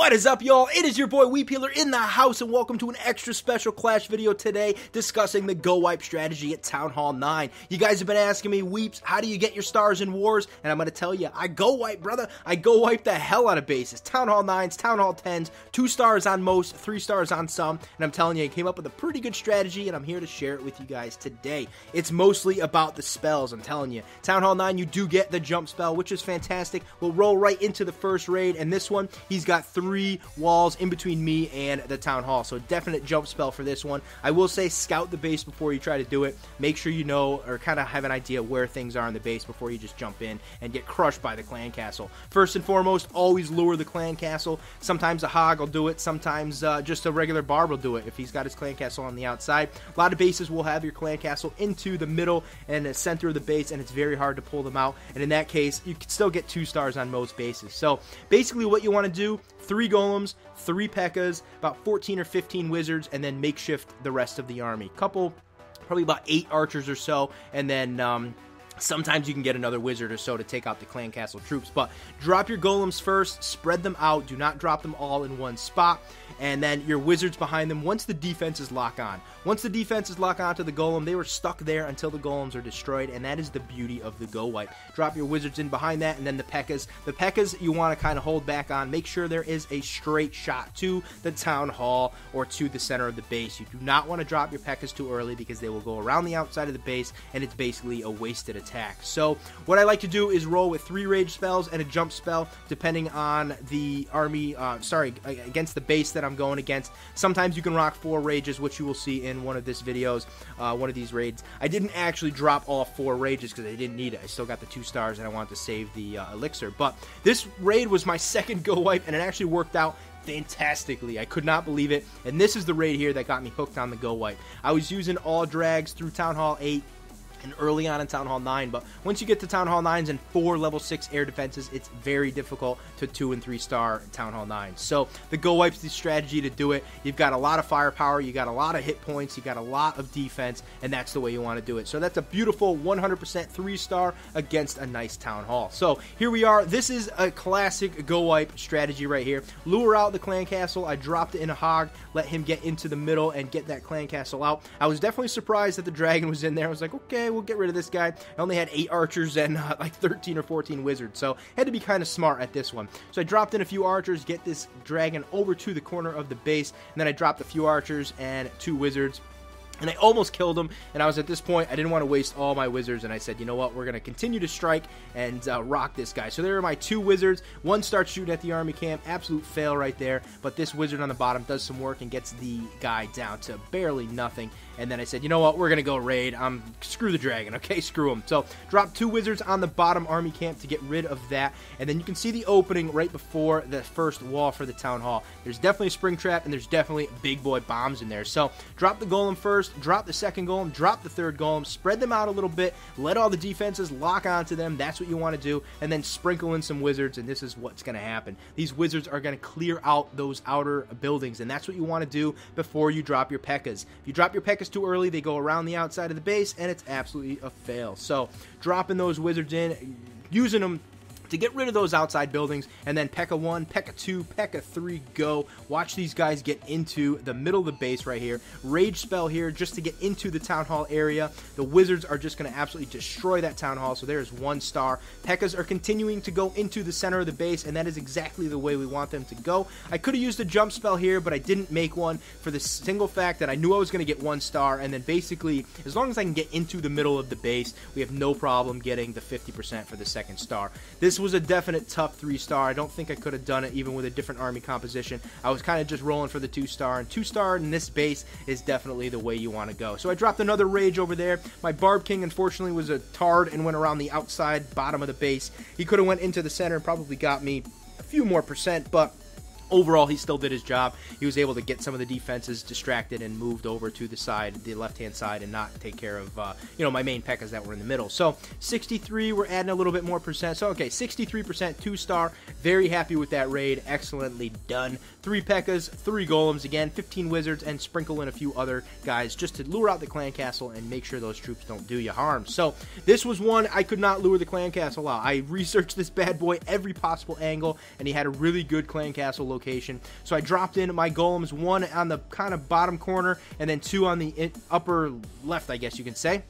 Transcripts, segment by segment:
What is up, y'all? It is your boy GoWiPe in the house, and welcome to an extra special Clash video today discussing the GoWiPe strategy at Town Hall 9. You guys have been asking me, Weeps, how do you get your stars in wars? And I'm going to tell you, I GoWiPe, brother. I GoWiPe the hell out of bases. Town Hall 9s, Town Hall 10s, 2 stars on most, 3 stars on some, and I'm telling you, I came up with a pretty good strategy, and I'm here to share it with you guys today. It's mostly about the spells, I'm telling you. Town Hall 9, you do get the jump spell, which is fantastic. We'll roll right into the first raid, and this one, he's got 3 walls in between me and the Town Hall, so definite jump spell for this one. I will say scout the base before you try to do it. Make sure you know or kind of have an idea where things are in the base before you just jump in and get crushed by the clan castle. First and foremost, always lure the clan castle. Sometimes a hog will do it, sometimes just a regular barb will do it if he's got his clan castle on the outside. A lot of bases will have your clan castle into the middle and the center of the base, and it's very hard to pull them out, and in that case you can still get 2 stars on most bases. So basically what you want to do, 3 golems, 3 P.E.K.K.A.s, about 14 or 15 wizards, and then makeshift the rest of the army. Probably about 8 archers or so, and then sometimes you can get another wizard or so to take out the clan castle troops. But drop your golems first, spread them out, do not drop them all in one spot, and then your wizards behind them once the defenses lock on. Once the defenses lock onto the golem, they were stuck there until the golems are destroyed, and that is the beauty of the GoWiPe. Drop your wizards in behind that, and then the P.E.K.K.A.s. The P.E.K.K.A.s you want to kind of hold back on. Make sure there is a straight shot to the Town Hall or to the center of the base. You do not want to drop your P.E.K.K.A.s too early because they will go around the outside of the base, and it's basically a wasted attack. So what I like to do is roll with 3 rage spells and a jump spell depending on the army, against the base that I'm going against. Sometimes you can rock 4 rages, which you will see in one of these videos, one of these raids. I didn't actually drop all 4 rages because I didn't need it. I still got the 2 stars and I wanted to save the elixir. But this raid was my second GoWiPe, and it actually worked out fantastically. I could not believe it. And this is the raid here that got me hooked on the GoWiPe. I was using all drags through Town Hall 8 and early on in Town Hall 9, but once you get to Town Hall 9s and 4 level 6 air defenses, it's very difficult to 2 and 3 star Town Hall 9s. So the GoWiPe's the strategy to do it. You've got a lot of firepower, you got a lot of hit points, you got a lot of defense, and that's the way you want to do it. So that's a beautiful 100% 3 star against a nice Town Hall. So here we are. This is a classic GoWiPe strategy right here. Lure out the clan castle. I dropped it in a hog, let him get into the middle and get that clan castle out. I was definitely surprised that the dragon was in there. I was like, okay, we'll get rid of this guy. I only had 8 archers and like 13 or 14 wizards, so had to be kind of smart at this one. So I dropped in a few archers, get this dragon over to the corner of the base, and then I dropped a few archers and 2 wizards. And I almost killed him, and I was at this point, I didn't want to waste all my wizards, and I said, you know what, we're going to continue to strike and rock this guy. So there are my 2 wizards. One starts shooting at the army camp, absolute fail right there, but this wizard on the bottom does some work and gets the guy down to barely nothing. And then I said, you know what, we're going to go raid. Screw the dragon, okay, screw him. So drop 2 wizards on the bottom army camp to get rid of that, and then you can see the opening right before the first wall for the Town Hall. There's definitely a spring trap, and there's definitely big boy bombs in there. So drop the golem first, drop the second golem, drop the third golem, spread them out a little bit, let all the defenses lock onto them. That's what you want to do, and then sprinkle in some wizards, and this is what's going to happen. These wizards are going to clear out those outer buildings, and that's what you want to do before you drop your P.E.K.K.A.s. If you drop your P.E.K.K.A.s too early, they go around the outside of the base, and it's absolutely a fail. So dropping those wizards in, using them to get rid of those outside buildings, and then P.E.K.K.A. 1, P.E.K.K.A. 2, P.E.K.K.A. 3, go. Watch these guys get into the middle of the base right here. Rage spell here just to get into the Town Hall area. The wizards are just going to absolutely destroy that Town Hall, so there's 1 star. P.E.K.K.A.s are continuing to go into the center of the base, and that is exactly the way we want them to go. I could have used a jump spell here, but I didn't make one for the single fact that I knew I was going to get 1 star, and then basically, as long as I can get into the middle of the base, we have no problem getting the 50% for the 2nd star. This was a definite tough 3 star. I don't think I could have done it even with a different army composition. I was kind of just rolling for the 2 star, and 2 star in this base is definitely the way you want to go. So I dropped another rage over there. My Barb King unfortunately was a tard and went around the outside bottom of the base. He could have went into the center and probably got me a few more percent, but overall, he still did his job. He was able to get some of the defenses distracted and moved over to the side, the left-hand side, and not take care of, my main P.E.K.K.A.s that were in the middle. So 63, we're adding a little bit more percent. So, okay, 63%, 2 star. Very happy with that raid. Excellently done. 3 P.E.K.K.A.s, 3 golems, again, 15 wizards, and sprinkle in a few other guys just to lure out the clan castle and make sure those troops don't do you harm. So this was one I could not lure the clan castle out. I researched this bad boy every possible angle, and he had a really good clan castle location. So I dropped in my golems, one on the kind of bottom corner, and then two on the upper left, I guess you can say.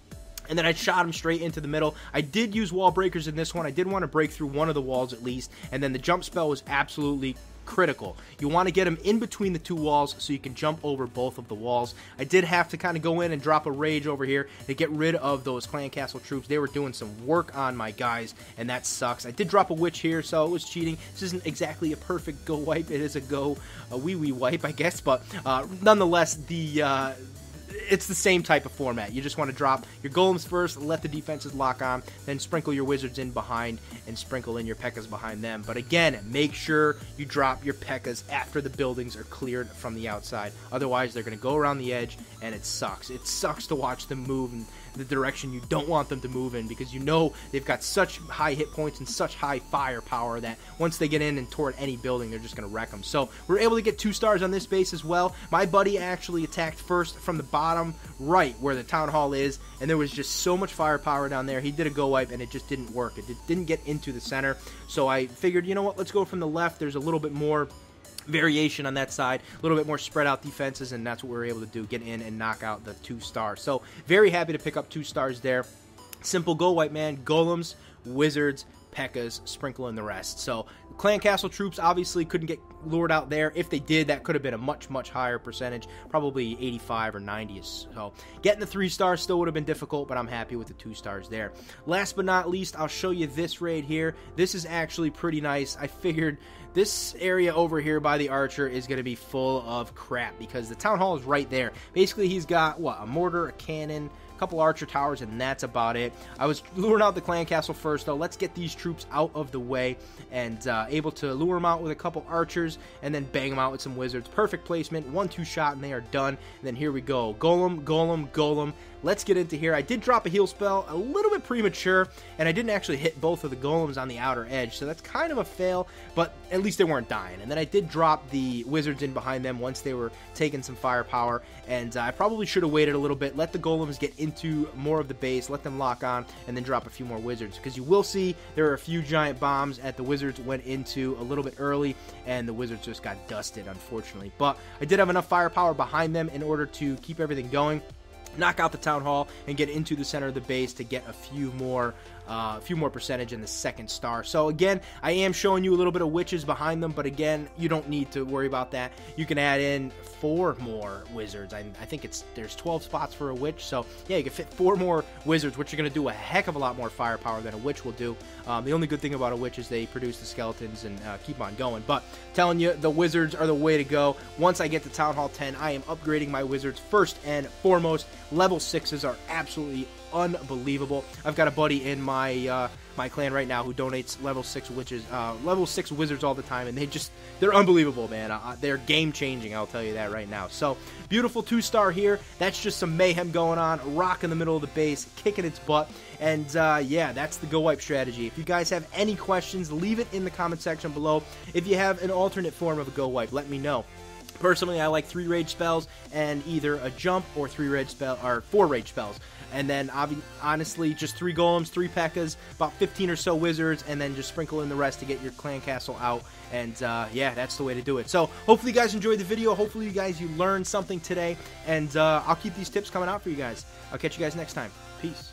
And then I shot him straight into the middle. I did use wall breakers in this one. I did want to break through one of the walls at least. And then the jump spell was absolutely critical. You want to get him in between the two walls so you can jump over both of the walls. I did have to kind of go in and drop a rage over here to get rid of those clan castle troops. They were doing some work on my guys, and that sucks. I did drop a witch here, so it was cheating. This isn't exactly a perfect go wipe. It is a wee wipe, I guess, but nonetheless, it's the same type of format. You just want to drop your golems first, let the defenses lock on, then sprinkle your wizards in behind and sprinkle in your P.E.K.K.A.s behind them. But again, make sure you drop your P.E.K.K.A.s after the buildings are cleared from the outside. Otherwise, they're going to go around the edge, and it sucks. It sucks to watch them move in the direction you don't want them to move in, because you know they've got such high hit points and such high firepower that once they get in and toward any building, they're just going to wreck them. So we're able to get 2 stars on this base as well. My buddy actually attacked first from the bottom right where the town hall is, and there was just so much firepower down there. He did a go wipe, and it just didn't work. It didn't get into the center. So I figured, you know what, let's go from the left. There's a little bit more variation on that side, a little bit more spread out defenses, and that's what we were able to do, get in and knock out the 2 stars. So very happy to pick up 2 stars there. Simple go wipe, man. Golems, wizards, P.E.K.K.A.s, sprinkle in the rest. So clan castle troops obviously couldn't get lured out there. If they did, that could have been a much higher percentage, probably 85 or 90. So getting the 3 stars still would have been difficult, but I'm happy with the 2 stars there. Last but not least, I'll show you this raid here. This is actually pretty nice. I figured this area over here by the archer is going to be full of crap because the town hall is right there. Basically, he's got, what, a mortar, a cannon, couple archer towers, and that's about it. I was luring out the clan castle first, though. Let's get these troops out of the way, and able to lure them out with a couple archers and then bang them out with some wizards. Perfect placement, 1-2 shot, and they are done. And then here we go, golem, golem, golem. Let's get into here. I did drop a heal spell a little bit premature, and I didn't actually hit both of the golems on the outer edge, so that's kind of a fail, but at least they weren't dying. And then I did drop the wizards in behind them once they were taking some firepower, and I probably should have waited a little bit, let the golems get into more of the base, let them lock on, and then drop a few more wizards, because you will see there are a few giant bombs that the wizards went into a little bit early, and the wizards just got dusted, unfortunately. But I did have enough firepower behind them in order to keep everything going, knock out the town hall, and get into the center of the base to get a few more percentage in the 2nd star. So again, I am showing you a little bit of witches behind them, but again, you don't need to worry about that. You can add in 4 more wizards. I think there's 12 spots for a witch, so yeah, you can fit 4 more wizards, which are going to do a heck of a lot more firepower than a witch will do. The only good thing about a witch is they produce the skeletons and keep on going, but telling you, the wizards are the way to go. Once I get to Town Hall 10, I am upgrading my wizards first and foremost. Level 6s are absolutely unbelievable. I've got a buddy in my my clan right now who donates level 6 wizards all the time, and they're unbelievable, man. They're game changing, I'll tell you that right now. So beautiful 2-star here. That's just some mayhem going on, rock in the middle of the base, kicking its butt. And yeah, that's the go wipe strategy. If you guys have any questions, leave it in the comment section below. If you have an alternate form of a go wipe, let me know. Personally, I like 3 rage spells and either a jump or 4 rage spells. And then, honestly, just 3 golems, 3 P.E.K.K.A.s, about 15 or so wizards, and then just sprinkle in the rest to get your clan castle out. And yeah, that's the way to do it. So hopefully you guys enjoyed the video. Hopefully you learned something today. And I'll keep these tips coming out for you guys. I'll catch you guys next time. Peace.